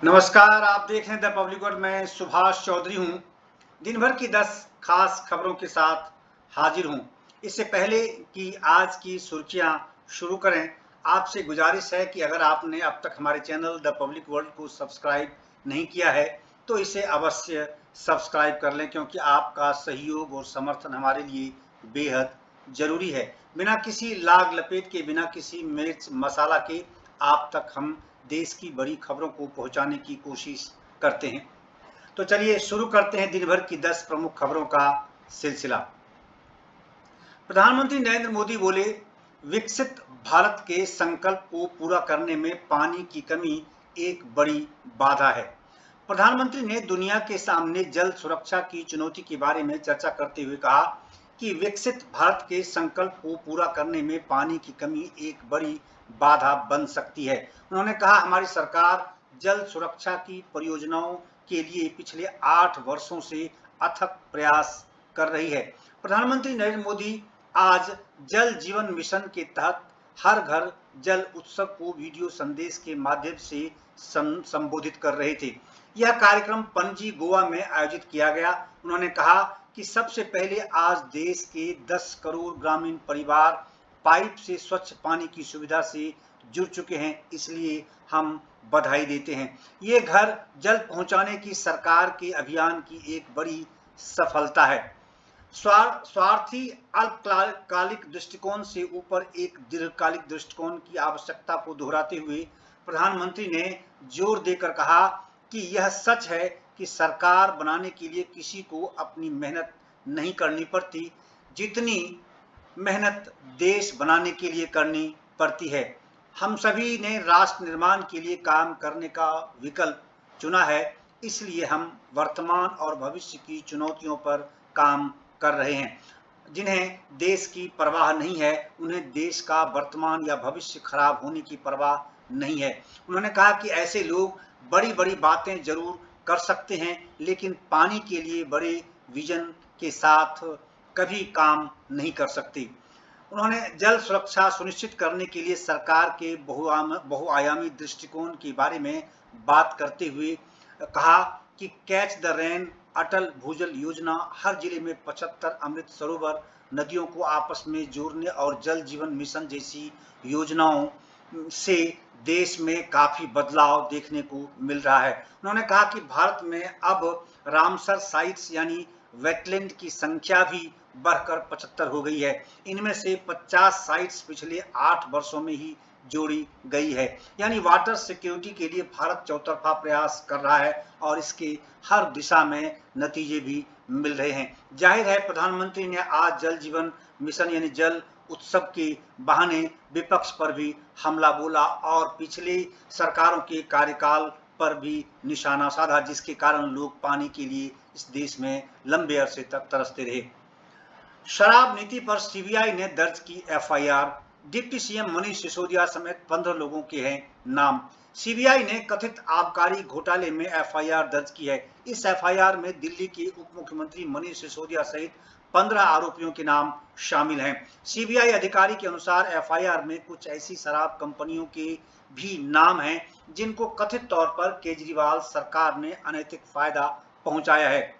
नमस्कार, आप देख रहे हैं द पब्लिक वर्ल्ड। मैं सुभाष चौधरी हूं। दिन भर की 10 खास खबरों के साथ हाजिर हूं। इससे पहले कि आज की सुर्खियां शुरू करें, आपसे गुजारिश है कि अगर आपने अब तक हमारे चैनल द पब्लिक वर्ल्ड को सब्सक्राइब नहीं किया है तो इसे अवश्य सब्सक्राइब कर लें, क्योंकि आपका सहयोग और समर्थन हमारे लिए बेहद जरूरी है। बिना किसी लाग लपेट के, बिना किसी मिर्च मसाला के आप तक हम देश की बड़ी खबरों को पहुंचाने की कोशिश करते हैं। तो चलिए शुरू करते हैं दिन भर की 10 प्रमुख खबरों का सिलसिला। प्रधानमंत्री नरेंद्र मोदी बोले, विकसित भारत के संकल्प को पूरा करने में पानी की कमी एक बड़ी बाधा है। प्रधानमंत्री ने दुनिया के सामने जल सुरक्षा की चुनौती के बारे में चर्चा करते हुए कहा कि विकसित भारत के संकल्प को पूरा करने में पानी की कमी एक बड़ी बाधा बन सकती है। उन्होंने कहा, हमारी सरकार जल सुरक्षा की परियोजनाओं के लिए पिछले 8 वर्षों से अथक प्रयास कर रही है। प्रधानमंत्री नरेंद्र मोदी आज जल जीवन मिशन के तहत हर घर जल उत्सव को वीडियो संदेश के माध्यम से संबोधित कर रहे थे। यह कार्यक्रम पणजी, गोवा में आयोजित किया गया। उन्होंने कहा कि सबसे पहले आज देश के 10 करोड़ ग्रामीण परिवार पाइप से स्वच्छ पानी की सुविधा से जुड़ चुके हैं, इसलिए हम बधाई देते हैं। ये घर जल पहुंचाने की सरकार के अभियान की एक बड़ी सफलता है। स्वार्थी अल्पकालिक दृष्टिकोण से ऊपर एक दीर्घकालिक दृष्टिकोण की आवश्यकता को दोहराते हुए प्रधानमंत्री ने जोर देकर कहा कि यह सच है कि सरकार बनाने के लिए किसी को अपनी मेहनत नहीं करनी पड़ती, जितनी मेहनत देश बनाने के लिए करनी पड़ती है। हम सभी ने राष्ट्र निर्माण के लिए काम करने का विकल्प चुना है, इसलिए हम वर्तमान और भविष्य की चुनौतियों पर काम कर रहे हैं। जिन्हें देश की परवाह नहीं है, उन्हें देश का वर्तमान या भविष्य खराब होने की परवाह नहीं है। उन्होंने कहा कि ऐसे लोग बड़ी बड़ी बातें जरूर कर सकते हैं, लेकिन पानी के लिए बड़े विजन के साथ कभी काम नहीं कर सकते। उन्होंने जल सुरक्षा सुनिश्चित करने के लिए सरकार के बहुआयामी दृष्टिकोण के बारे में बात करते हुए कहा कि कैच द रेन, अटल भूजल योजना, हर जिले में 75 अमृत सरोवर, नदियों को आपस में जोड़ने और जल जीवन मिशन जैसी योजनाओं से देश में काफी बदलाव देखने को मिल रहा है। उन्होंने कहा कि भारत में अब रामसर साइट्स यानी वेटलैंड की संख्या भी बढ़कर 75 हो गई है। इनमें से 50 साइट्स पिछले 8 वर्षों में ही जोड़ी गई है। यानी वाटर सिक्योरिटी के लिए भारत चौतरफा प्रयास कर रहा है और इसके हर दिशा में नतीजे भी मिल रहे हैं। जाहिर है, प्रधानमंत्री ने आज जल जीवन मिशन यानी जल उत्सव के बहाने विपक्ष पर भी हमला बोला और पिछले सरकारों के कार्यकाल पर भी निशाना साधा, जिसके कारण लोग पानी के लिए इस देश में लंबे अरसे तक तरसते रहे। शराब नीति पर सीबीआई ने दर्ज की FIR. Deputy CM Manish Sisodia समेत 15 लोगों के हैं नाम। सीबीआई ने कथित आबकारी घोटाले में एफआईआर दर्ज की है। इस एफआईआर में दिल्ली के उप मुख्यमंत्री मनीष सिसोदिया सहित 15 आरोपियों के नाम शामिल हैं। सीबीआई अधिकारी के अनुसार एफआईआर में कुछ ऐसी शराब कंपनियों के भी नाम हैं जिनको कथित तौर पर केजरीवाल सरकार ने अनैतिक फायदा पहुंचाया है।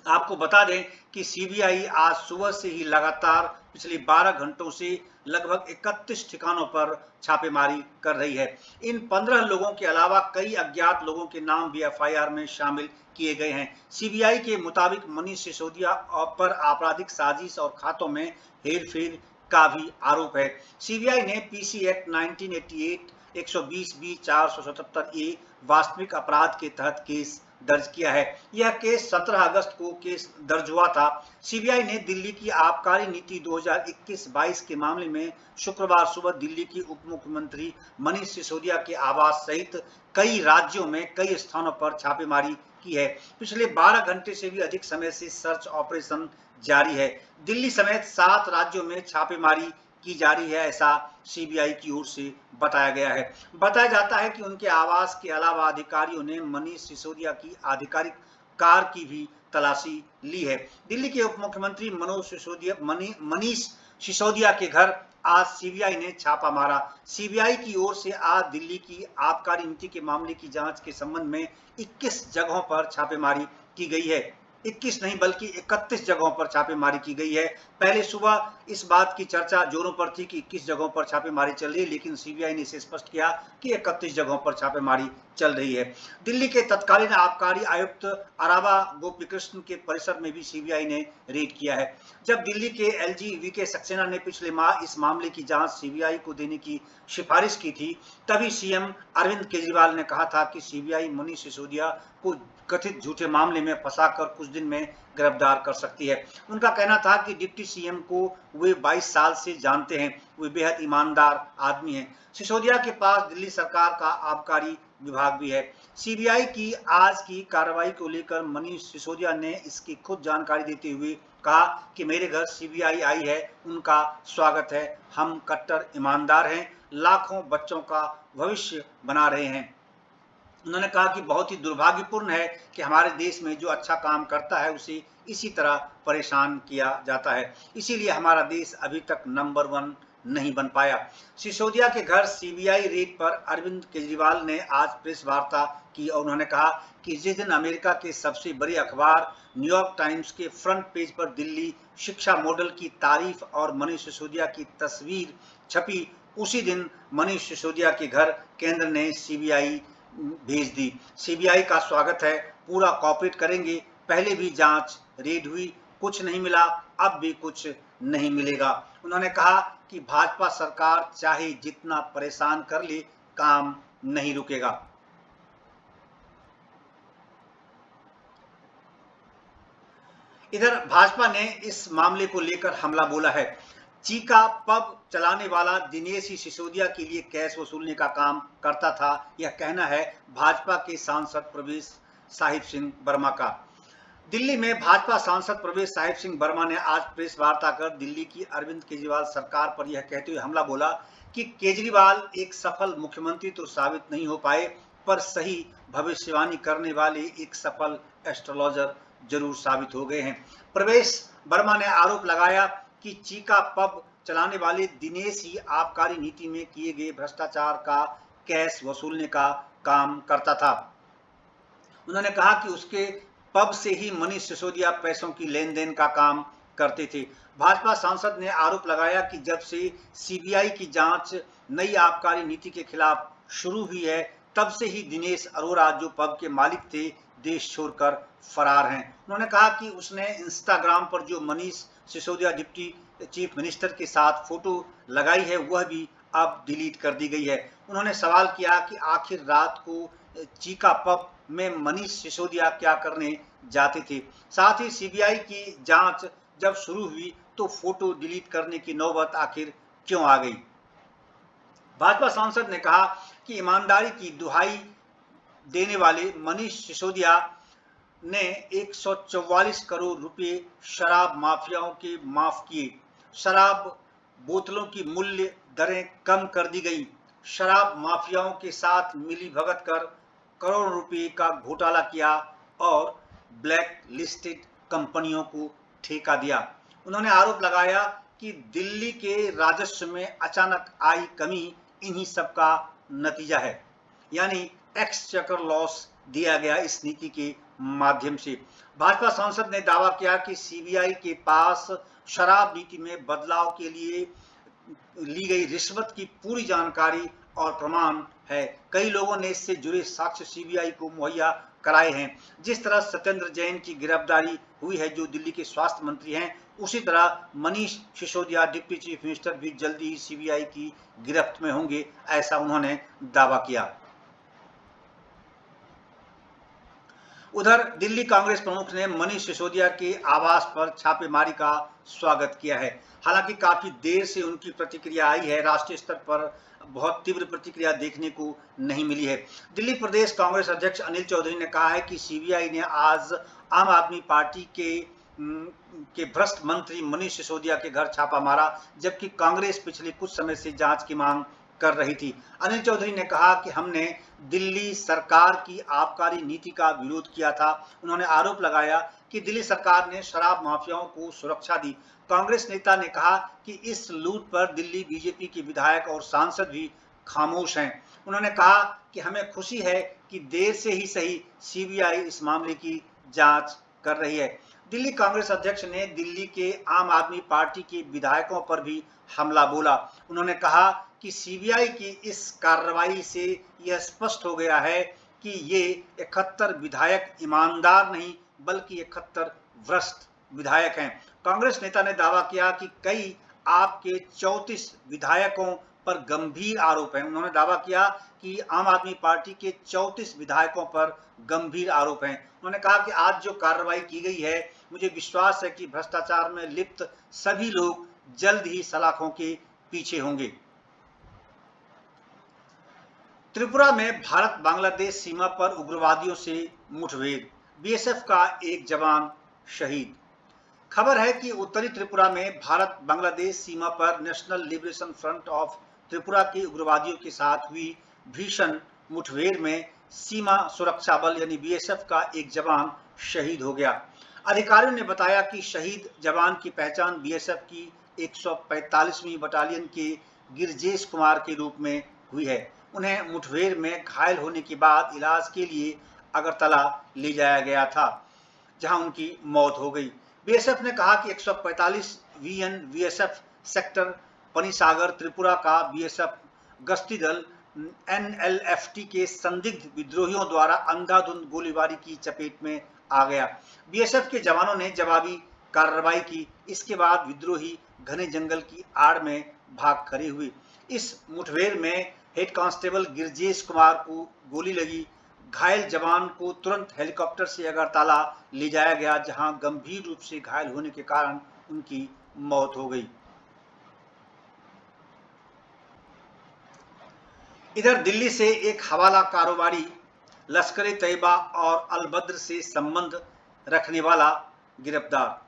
आपको बता दें कि सीबीआई आज सुबह से ही लगातार पिछले 12 घंटों से लगभग 31 ठिकानों पर छापेमारी कर रही है। इन 15 लोगों के अलावा कई अज्ञात लोगों के नाम भी एफआईआर में शामिल किए गए हैं। सीबीआई के मुताबिक मनीष सिसोदिया पर आपराधिक साजिश और खातों में हेरफेर का भी आरोप है। सीबीआई ने पीसी एक्ट 1988, 120 बी, 477 ए वास्तविक अपराध के तहत केस दर्ज किया है। यह केस 17 अगस्त को केस दर्ज हुआ था। सीबीआई ने दिल्ली की आबकारी नीति 2021-22 के मामले में शुक्रवार सुबह दिल्ली की उप मुख्यमंत्री मनीष सिसोदिया के आवास सहित कई राज्यों में कई स्थानों पर छापेमारी की है। पिछले 12 घंटे से भी अधिक समय से सर्च ऑपरेशन जारी है। दिल्ली समेत 7 राज्यों में छापेमारी की जा रही है, ऐसा सीबीआई की ओर से बताया गया है। बताया जाता है कि उनके आवास के अलावा अधिकारियों ने मनीष सिसोदिया की आधिकारिक कार की भी तलाशी ली है। दिल्ली के उप मुख्यमंत्री मनीष सिसोदिया के घर आज सीबीआई ने छापा मारा। सीबीआई की ओर से आज दिल्ली की आबकारी नीति के मामले की जांच के संबंध में 21 जगहों पर छापेमारी की गई है। 21 नहीं बल्कि 31 जगहों पर छापेमारी की गई है। पहले सुबह इस बात की चर्चा जोरों पर थी कि 21 जगहों पर छापेमारी चल रही है, लेकिन सीबीआई ने इसे स्पष्ट किया कि 31 जगहों पर छापेमारी चल रही है। दिल्ली के तत्कालीन आबकारी आयुक्त अरावा गोपीकृष्ण के परिसर में भी सीबीआई ने रेड किया है। जब दिल्ली के एलजी वीके सक्सेना ने पिछले माह इस मामले की जांच सीबीआई को देने की सिफारिश की थी, तभी सीएम अरविंद केजरीवाल ने कहा था कि सीबीआई मनीष सिसोदिया को कथित झूठे मामले में फंसाकर कुछ दिन में गिरफ्तार कर सकती है। उनका कहना था कि डिप्टी सीएम को वे 22 साल से जानते हैं, वे बेहद ईमानदार आदमी हैं। सिसोदिया के पास दिल्ली सरकार का आबकारी विभाग भी है। सीबीआई की आज की कार्रवाई को लेकर मनीष सिसोदिया ने इसकी खुद जानकारी देते हुए कहा कि मेरे घर सीबीआई आई है, उनका स्वागत है, हम कट्टर ईमानदार हैं, लाखों बच्चों का भविष्य बना रहे हैं। उन्होंने कहा कि बहुत ही दुर्भाग्यपूर्ण है कि हमारे देश में जो अच्छा काम करता है उसे इसी तरह परेशान किया जाता है, इसीलिए हमारा देश अभी तक नंबर 1 नहीं बन पाया। सिसोदिया के घर सीबीआई रेड पर अरविंद केजरीवाल ने आज प्रेस वार्ता की और उन्होंने कहा कि जिस दिन अमेरिका के सबसे बड़े अखबार न्यूयॉर्क टाइम्स के फ्रंट पेज पर दिल्ली शिक्षा मॉडल की तारीफ और मनीष सिसोदिया की तस्वीर छपी, उसी दिन मनीष सिसोदिया के घर केंद्र ने सीबीआई भेज दी। सीबीआई का स्वागत है, पूरा कॉपरेट करेंगे, पहले भी जांच रेड हुई, कुछ नहीं मिला, अब भी कुछ नहीं मिलेगा। उन्होंने कहा कि भाजपा सरकार चाहे जितना परेशान कर ले, काम नहीं रुकेगा। इधर भाजपा ने इस मामले को लेकर हमला बोला है। चीका पब चलाने वाला दिनेश ही सिसोदिया के लिए कैश वसूलने का काम करता था, यह कहना है भाजपा के सांसद प्रवेश साहिब सिंह वर्मा का। दिल्ली में भाजपा सांसद प्रवेश साहिब सिंह वर्मा ने आज प्रेस वार्ता कर दिल्ली की अरविंद केजरीवाल सरकार पर यह कहते हुए हमला बोला कि केजरीवाल एक सफल मुख्यमंत्री तो साबित नहीं हो पाए, पर सही भविष्यवाणी करने वाले एक सफल एस्ट्रोलॉजर जरूर साबित हो गए हैं। प्रवेश वर्मा ने आरोप लगाया कि चीका पब चलाने वाले दिनेश ही आबकारी नीति में किए गए भ्रष्टाचार का कैश वसूलने का काम करता था। उन्होंने कहा कि उसके पब से ही मनीष सिसोदिया पैसों की लेन देन का काम करते थे। भाजपा सांसद ने आरोप लगाया कि जब से सीबीआई की जांच नई आबकारी नीति के खिलाफ शुरू हुई है, तब से ही दिनेश अरोड़ा जो पब के मालिक थे, देश छोड़कर फरार हैं। उन्होंने कहा कि उसने इंस्टाग्राम पर जो Manish Sisodia deputy chief minister के साथ फोटो लगाई है, वह भी अब डिलीट कर दी गई है। उन्होंने सवाल किया कि आखिर रात को चीका पब में मनीष सिसोदिया क्या करने जाते थे। साथ ही सीबीआई की जांच जब शुरू हुई तो फोटो डिलीट करने की नौबत आखिर क्यों आ गई। भाजपा सांसद ने कहा कि ईमानदारी की दुहाई देने वाले मनीष सिसोदिया ने 144 करोड़ रुपए शराब माफियाओं के माफ किए, शराब बोतलों की मूल्य दरें कम कर दी गई, शराब माफियाओं के साथ मिली भगत कर करोड़ों रुपए का घोटाला किया और ब्लैक लिस्टेड कंपनियों को ठेका दिया। उन्होंने आरोप लगाया कि दिल्ली के राजस्व में अचानक आई कमी इन्हीं सब का नतीजा है, यानी एक्सचेकर लॉस दिया गया इस नीति के माध्यम से। भाजपा सांसद ने दावा किया कि सीबीआई के पास शराब नीति में बदलाव के लिए ली गई रिश्वत की पूरी जानकारी और प्रमाण है। कई लोगों ने इससे जुड़े साक्ष्य सीबीआई को मुहैया कराए हैं। जिस तरह सत्येंद्र जैन की गिरफ्तारी हुई है, जो दिल्ली के स्वास्थ्य मंत्री हैं, उसी तरह Manish Sisodia deputy chief minister भी जल्दी ही सीबीआई की गिरफ्त में होंगे, ऐसा उन्होंने दावा किया। उधर दिल्ली कांग्रेस प्रमुख ने मनीष सिसोदिया के आवास पर छापेमारी का स्वागत किया है। हालांकि काफी देर से उनकी प्रतिक्रिया आई है, राष्ट्रीय स्तर पर बहुत तीव्र प्रतिक्रिया देखने को नहीं मिली है। दिल्ली प्रदेश कांग्रेस अध्यक्ष अनिल चौधरी ने कहा है कि सीबीआई ने आज आम आदमी पार्टी के भ्रष्ट मंत्री मनीष सिसोदिया के घर छापा मारा, जबकि कांग्रेस पिछले कुछ समय से जांच की मांग कर रही थी। अनिल चौधरी ने कहा कि हमने दिल्ली सरकार की आबकारी नीति का विरोध किया था। उन्होंने आरोप लगाया कि दिल्ली सरकार ने शराब माफियाओं को सुरक्षा दी, कांग्रेस नेता ने कहा कि इस लूट पर दिल्ली बीजेपी के विधायक और सांसद भी खामोश हैं। उन्होंने कहा कि हमें खुशी है कि देर से ही सही सीबीआई इस मामले की जांच कर रही है। दिल्ली कांग्रेस अध्यक्ष ने दिल्ली के आम आदमी पार्टी के विधायकों पर भी हमला बोला। उन्होंने कहा कि सीबीआई की इस कार्रवाई से यह स्पष्ट हो गया है कि ये 71 विधायक ईमानदार नहीं बल्कि 71 भ्रष्ट विधायक हैं। कांग्रेस नेता ने दावा किया कि कई आपके 34 विधायकों पर गंभीर आरोप हैं। उन्होंने दावा किया कि आम आदमी पार्टी के 34 विधायकों पर गंभीर आरोप हैं। उन्होंने कहा कि आज जो कार्रवाई की गई है, मुझे विश्वास है कि भ्रष्टाचार में लिप्त सभी लोग जल्द ही सलाखों के पीछे होंगे। त्रिपुरा में भारत बांग्लादेश सीमा पर उग्रवादियों से मुठभेड़, बीएसएफ का एक जवान शहीद। खबर है कि उत्तरी त्रिपुरा में भारत बांग्लादेश सीमा पर national liberation front of Tripura के उग्रवादियों के साथ हुई भीषण मुठभेड़ में सीमा सुरक्षा बल यानी बीएसएफ का एक जवान शहीद हो गया। अधिकारियों ने बताया कि शहीद जवान की पहचान बीएसएफ की 145वीं बटालियन के गिरजेश कुमार के रूप में हुई है। उन्हें मुठभेड़ में घायल होने के बाद इलाज के लिए अगरतला ले जाया गया था, जहां उनकी मौत हो गई। बीएसएफ ने कहा कि 145 वीएन बीएसएफ सेक्टर पनीसागर त्रिपुरा का बीएसएफ गश्ती दल एनएलएफटी के संदिग्ध विद्रोहियों द्वारा अंधाधुंध गोलीबारी की चपेट में आ गया। बीएसएफ के जवानों ने जवाबी कार्रवाई की। इसके बाद विद्रोही घने जंगल की आड़ में भाग खड़े हुए। इस मुठभेड़ में हेड कांस्टेबल गिरजेश कुमार को गोली लगी। घायल जवान को तुरंत हेलीकॉप्टर से अगरतला ले जाया गया, जहां गंभीर रूप से घायल होने के कारण उनकी मौत हो गई। इधर दिल्ली से एक हवाला कारोबारी लश्कर-ए-तैयबा और अल-बद्र से संबंध रखने वाला गिरफ्तार।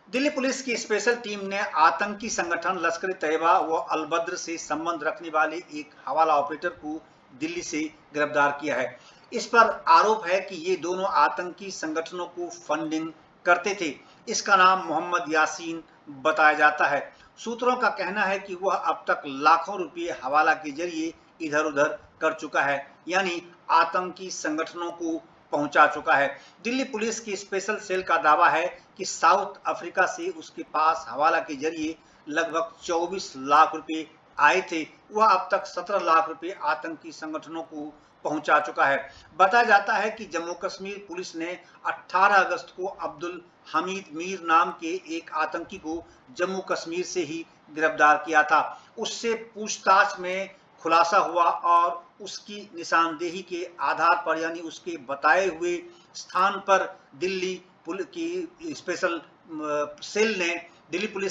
दिल्ली पुलिस की स्पेशल टीम ने आतंकी संगठन लश्कर-ए-तैयबा व अल-बद्र से संबंध रखने वाले एक हवाला ऑपरेटर को दिल्ली से गिरफ्तार किया है। इस पर आरोप है कि ये दोनों आतंकी संगठनों को फंडिंग करते थे। इसका नाम मोहम्मद यासीन बताया जाता है। सूत्रों का कहना है कि वह अब तक लाखों रुपये हवाला के जरिए इधर उधर कर चुका है, यानी आतंकी संगठनों को पहुंचा चुका है। दिल्ली पुलिस की स्पेशल सेल का दावा है कि साउथ अफ्रीका से उसके पास हवाला के जरिए लगभग 24 लाख रुपए आए थे। वह अब तक 17 लाख रुपए आतंकी संगठनों को पहुंचा चुका है। बताया जाता है कि जम्मू कश्मीर पुलिस ने 18 अगस्त को अब्दुल हमीद मीर नाम के एक आतंकी को जम्मू कश्मीर से ही गिरफ्तार किया था। उससे पूछताछ में खुलासा हुआ और उसकी निशानदेही के आधार पर यानी उसके बताए हुए स्थान पर दिल्ली पुलिस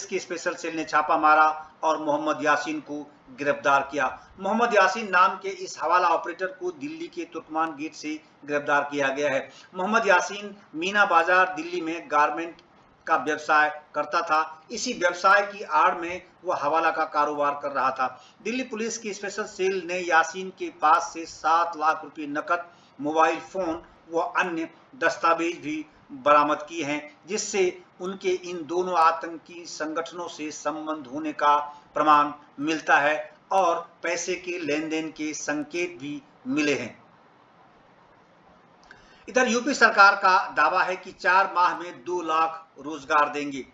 की स्पेशल सेल ने छापा मारा और मोहम्मद यासीन को गिरफ्तार किया। मोहम्मद यासीन नाम के इस हवाला ऑपरेटर को दिल्ली के तुर्कमान गेट से गिरफ्तार किया गया है। मोहम्मद यासीन मीना बाजार दिल्ली में गारमेंट का व्यवसाय करता था। इसी व्यवसाय की आड़ में वह हवाला का कारोबार कर रहा था। दिल्ली पुलिस की स्पेशल सेल ने यासीन के पास से 7 लाख रुपए नकद, मोबाइल फोन व अन्य दस्तावेज भी बरामद किए हैं, जिससे उनके इन दोनों आतंकी संगठनों से संबंध होने का प्रमाण मिलता है और पैसे के लेन देन के संकेत भी मिले हैं। इधर यूपी सरकार का दावा है कि 4 माह में 2 लाख रोजगार देंगे।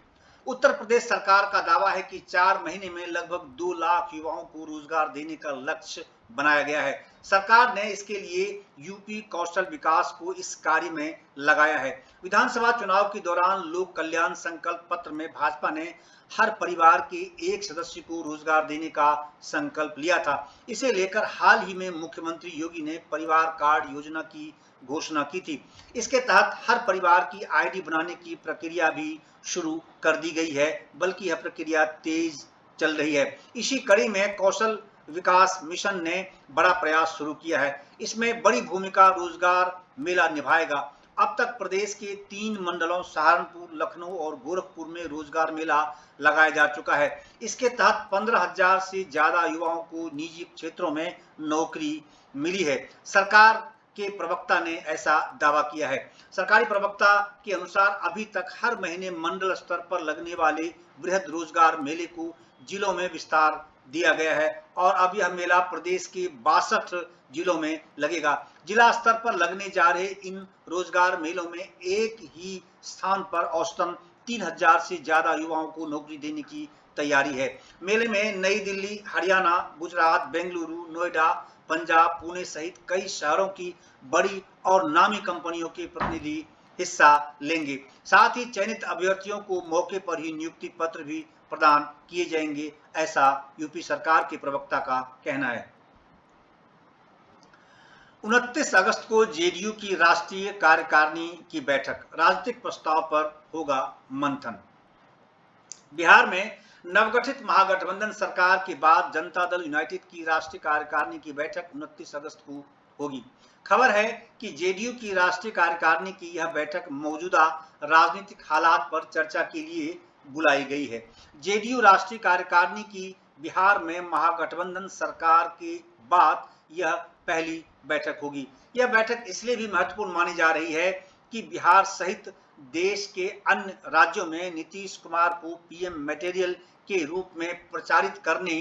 उत्तर प्रदेश सरकार का दावा है कि 4 महीने में लगभग 2 लाख युवाओं को रोजगार देने का लक्ष्य बनाया गया है। सरकार ने इसके लिए यूपी कौशल विकास को इस कार्य में लगाया है। विधानसभा चुनाव के दौरान लोक कल्याण संकल्प पत्र में भाजपा ने हर परिवार के एक सदस्य को रोजगार देने का संकल्प लिया था। इसे लेकर हाल ही में मुख्यमंत्री योगी ने परिवार कार्ड योजना की घोषणा की थी। इसके तहत हर परिवार की आईडी बनाने की प्रक्रिया भी शुरू कर दी गई है, बल्कि यह प्रक्रिया तेज चल रही है। इसी कड़ी में कौशल विकास मिशन ने बड़ा प्रयास शुरू किया है। इसमें बड़ी भूमिका रोजगार मेला निभाएगा। अब तक प्रदेश के 3 मंडलों सहारनपुर, लखनऊ और गोरखपुर में रोजगार मेला लगाया जा चुका है। इसके तहत 15,000 से ज्यादा युवाओं को निजी क्षेत्रों में नौकरी मिली है। सरकार के प्रवक्ता ने ऐसा दावा किया है। सरकारी प्रवक्ता के अनुसार अभी तक हर महीने मंडल स्तर पर लगने वाले बृहद रोजगार मेले को जिलों में विस्तार दिया गया है और अब यह मेला प्रदेश के 62 जिलों में लगेगा। जिला स्तर पर लगने जा रहे इन रोजगार मेलों में एक ही स्थान पर औसतन 3000 से ज्यादा युवाओं को नौकरी देने की तैयारी है। मेले में नई दिल्ली, हरियाणा, गुजरात, बेंगलुरु, नोएडा, पंजाब, पुणे सहित कई शहरों की बड़ी और नामी कंपनियों के प्रतिनिधि हिस्सा लेंगे। साथ ही चयनित अभ्यर्थियों को मौके पर ही नियुक्ति पत्र भी प्रदान किए जाएंगे, ऐसा यूपी सरकार के प्रवक्ता का कहना है। 29 अगस्त को जेडीयू की राष्ट्रीय कार्यकारिणी की बैठक, राजनीतिक प्रस्ताव पर होगा मंथन। बिहार में नवगठित महागठबंधन सरकार के बाद जनता दल यूनाइटेड की राष्ट्रीय कार्यकारिणी की बैठक 29 अगस्त को होगी। खबर है कि जेडीयू की राष्ट्रीय कार्यकारिणी की यह बैठक मौजूदा राजनीतिक हालात पर चर्चा के लिए बुलाई गई है। जेडीयू राष्ट्रीय कार्यकारिणी की बिहार में महागठबंधन सरकार के बाद यह पहली बैठक होगी। यह बैठक इसलिए भी महत्वपूर्ण मानी जा रही है कि बिहार सहित देश के अन्य राज्यों में नीतीश कुमार को पीएम मटेरियल के रूप में प्रचारित करने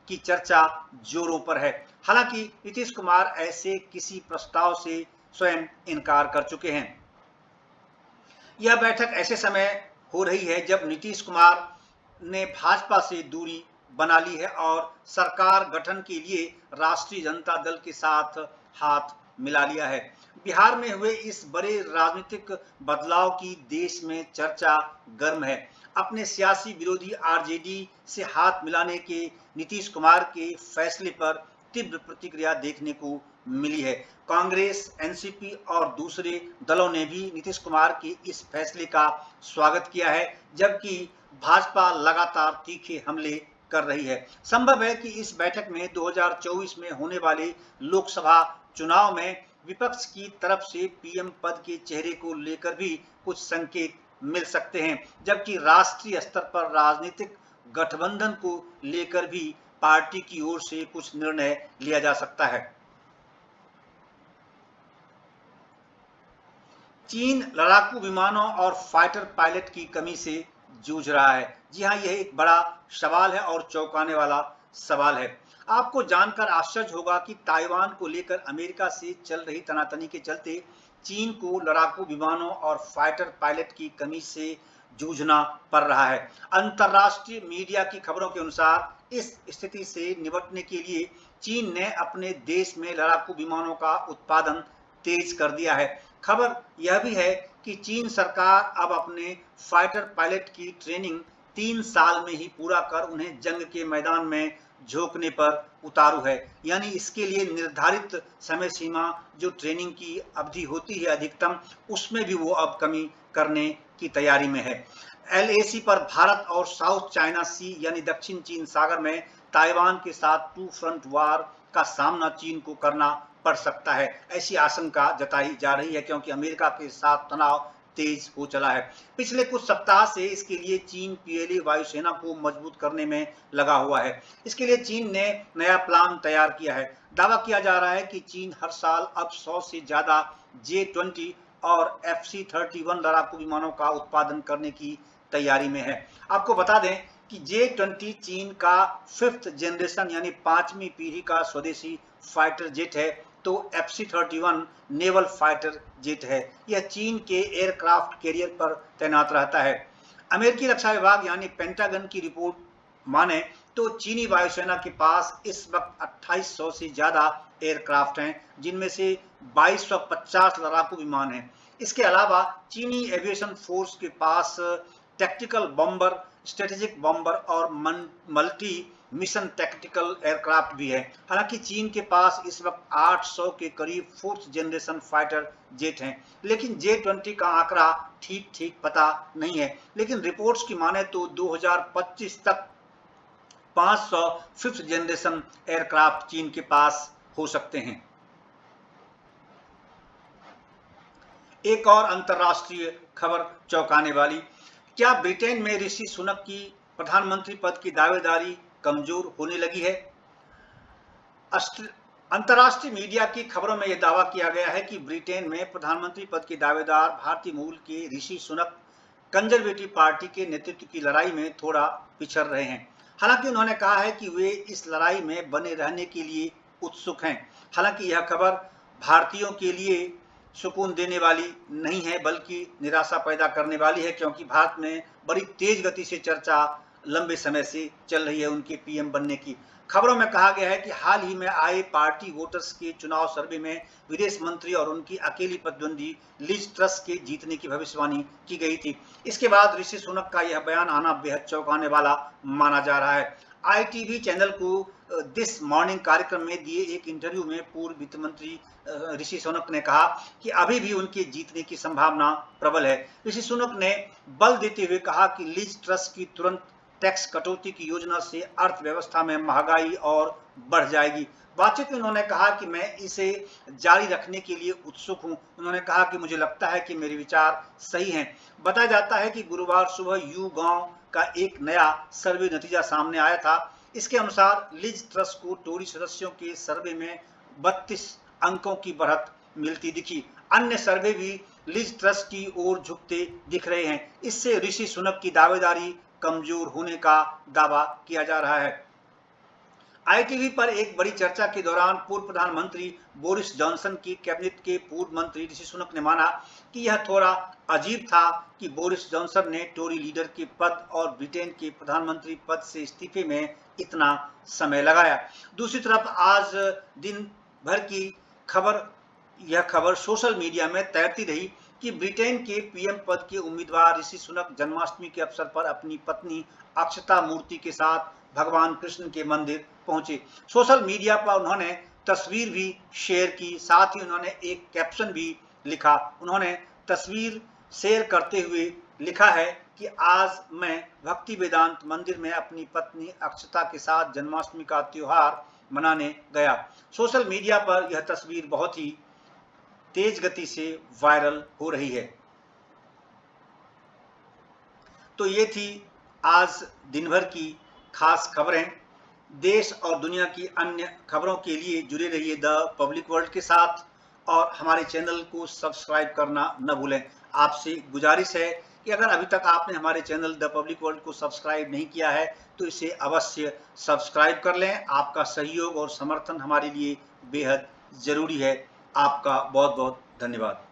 की चर्चा जोरों पर है। हालांकि नीतीश कुमार ऐसे किसी प्रस्ताव से स्वयं इनकार कर चुके हैं। यह बैठक ऐसे समय हो रही है जब नीतीश कुमार ने भाजपा से दूरी बना ली है और सरकार गठन के लिए राष्ट्रीय जनता दल के साथ हाथ मिला लिया है। बिहार में हुए इस बड़े राजनीतिक बदलाव की देश में चर्चा गर्म है। अपने सियासी विरोधी आरजेडी से हाथ मिलाने के नीतीश कुमार के फैसले पर तीव्र प्रतिक्रिया देखने को मिली है। कांग्रेस, एनसीपी और दूसरे दलों ने भी नीतीश कुमार के इस फैसले का स्वागत किया है, जबकि भाजपा लगातार तीखे हमले कर रही है। संभव है कि इस बैठक में 2024 में होने वाले लोकसभा चुनाव में विपक्ष की तरफ से पीएम पद के चेहरे को लेकर भी कुछ संकेत मिल सकते हैं, जबकि राष्ट्रीय स्तर पर राजनीतिक गठबंधन को लेकर भी पार्टी की ओर से कुछ निर्णय लिया जा सकता है। चीन लड़ाकू विमानों और फाइटर पायलट की कमी से जूझ रहा है। जी हां, यह एक बड़ा सवाल है और चौंकाने वाला सवाल है। आपको जानकर आश्चर्य होगा कि ताइवान को लेकर अमेरिका से चल रही तनातनी के चलते चीन को लड़ाकू विमानों और फाइटर पायलट की कमी से जूझना पड़ रहा है। अंतर्राष्ट्रीय मीडिया की खबरों के अनुसार इस स्थिति से निपटने के लिए चीन ने अपने देश में लड़ाकू विमानों का उत्पादन तेज कर दिया है। खबर यह भी है कि चीन सरकार अब अपने फाइटर पायलट की ट्रेनिंग 3 साल में ही पूरा कर उन्हें जंग के मैदान में झोंकने पर उतारू है। यानी इसके लिए निर्धारित समय सीमा जो ट्रेनिंग की अवधि होती है अधिकतम, उसमें भी वो अब कमी करने की तैयारी में है। LAC पर भारत और साउथ चाइना सी यानी दक्षिण चीन सागर में ताइवान के साथ 2 फ्रंट वार का सामना चीन को करना पड़ सकता है, ऐसी आशंका जताई जा रही है, क्योंकि अमेरिका के साथ तनाव तेज हो चला है। पिछले कुछ सप्ताह से इसके लिए चीन PLA वायुसेना को मजबूत करने में लगा हुआ है। इसके लिए चीन ने नया प्लान तैयार किया है। दावा किया जा रहा है कि चीन हर साल अब 100 से ज्यादा J-20 और FC-31 लड़ाकू विमानों का उत्पादन करने की तैयारी में है। आपको बता दें कि J-20 चीन का 5th जनरेशन यानी 5वीं पीढ़ी का स्वदेशी फाइटर जेट है, तो FC-31 नेवल फाइटर जेट है। यह चीन के एयरक्राफ्ट कैरियर पर तैनात रहता है। अमेरिकी रक्षा विभाग यानी पेंटागन की रिपोर्ट माने तो चीनी वायुसेना के पास इस वक्त 2800 से ज्यादा एयरक्राफ्ट हैं, जिनमें से 2250 लड़ाकू विमान हैं। इसके अलावा चीनी एविएशन फोर्स के पास टैक्टिकल बॉम्बर, स्ट्रेटेजिक बॉम्बर और मल्टी मिशन टैक्टिकल एयरक्राफ्ट भी है। हालांकि चीन के पास इस वक्त 800 के करीब 4th जनरेशन फाइटर जेट हैं, लेकिन J-20 का आंकड़ा ठीक पता नहीं है। लेकिन रिपोर्ट्स की माने तो 2025 तक 500 5th जनरेशन एयरक्राफ्ट चीन के पास हो सकते हैं। एक और अंतर्राष्ट्रीय खबर चौंकाने वाली, क्या ब्रिटेन में ऋषि सुनक की प्रधानमंत्री पद की दावेदारी कमजोर होने लगी है? अंतर्राष्ट्रीय मीडिया की खबरों में यह दावा किया गया है कि ब्रिटेन में प्रधानमंत्री पद के दावेदार भारतीय मूल के ऋषि सुनक कंजर्वेटिव पार्टी के नेतृत्व की लड़ाई में थोड़ा पिछड़ रहे हैं। हालांकि उन्होंने कहा है कि वे इस लड़ाई में बने रहने के लिए उत्सुक हैं। हालांकि यह खबर भारतीयों के लिए सुकून देने वाली नहीं है, बल्कि निराशा पैदा करने वाली है, क्योंकि भारत में बड़ी तेज गति से चर्चा लंबे समय से चल रही है उनके पीएम बनने की। खबरों में कहा गया है कि हाल ही में आए पार्टी वोटर्स के चुनाव सर्वे में विदेश मंत्री और उनकी अकेली प्रतिद्वंदी लिज ट्रस के जीतने की भविष्यवाणी की गई थी। इसके बाद ऋषि सुनक का यह बयान आना बेहद चौंकाने वाला माना जा रहा है। ITV चैनल को दिस मॉर्निंग कार्यक्रम में दिए एक इंटरव्यू में पूर्व वित्त मंत्री ऋषि सुनक ने कहा कि अभी भी उनके जीतने की संभावना प्रबल है। ऋषि सुनक ने बल देते हुए कहा कि लिज ट्रस की तुरंत टैक्स कटौती की योजना से अर्थव्यवस्था में महंगाई और बढ़ जाएगी। बातचीत में उन्होंने कहा कि मैं इसे जारी रखने के लिए उत्सुक हूं। उन्होंने कहा कि मुझे लगता है कि मेरे विचार सही हैं। बताया जाता है कि गुरुवार सुबह YouGov का एक नया सर्वे नतीजा सामने आया था। इसके अनुसार लिज ट्रस को टोरी सदस्यों के सर्वे में 32 अंकों की बढ़त मिलती दिखी। अन्य सर्वे भी लिज ट्रस की ओर झुकते दिख रहे हैं। इससे ऋषि सुनक की दावेदारी कमजोर होने का दावा किया जा रहा है। ITV पर एक बड़ी चर्चा के दौरान पूर्व प्रधानमंत्री बोरिस जॉनसन की कैबिनेट के पूर्व मंत्री ऋषि सुनक ने माना कि यह थोड़ा अजीब था कि बोरिस जॉनसन ने टोरी लीडर के पद और ब्रिटेन के प्रधानमंत्री पद से इस्तीफे में इतना समय लगाया। दूसरी तरफ आज दिन भर की यह खबर सोशल मीडिया में तैरती रही कि ब्रिटेन के पीएम पद के उम्मीदवार ऋषि सुनक जन्माष्टमी के अवसर पर अपनी पत्नी अक्षता मूर्ति के साथ भगवान कृष्ण के मंदिर पहुंचे। सोशल मीडिया पर उन्होंने तस्वीर भी शेयर की, साथ ही उन्होंने एक कैप्शन भी लिखा। उन्होंने तस्वीर शेयर करते हुए लिखा है कि आज मैं भक्ति वेदांत मंदिर में अपनी पत्नी अक्षता के साथ जन्माष्टमी का त्योहार मनाने गया। सोशल मीडिया पर यह तस्वीर बहुत ही तेज गति से वायरल हो रही है। तो ये थी आज दिन भर की खास खबरें। देश और दुनिया की अन्य खबरों के लिए जुड़े रहिए द पब्लिक वर्ल्ड के साथ और हमारे चैनल को सब्सक्राइब करना न भूलें। आपसे गुजारिश है कि अगर अभी तक आपने हमारे चैनल द पब्लिक वर्ल्ड को सब्सक्राइब नहीं किया है तो इसे अवश्य सब्सक्राइब कर लें। आपका सहयोग और समर्थन हमारे लिए बेहद जरूरी है। आपका बहुत बहुत धन्यवाद।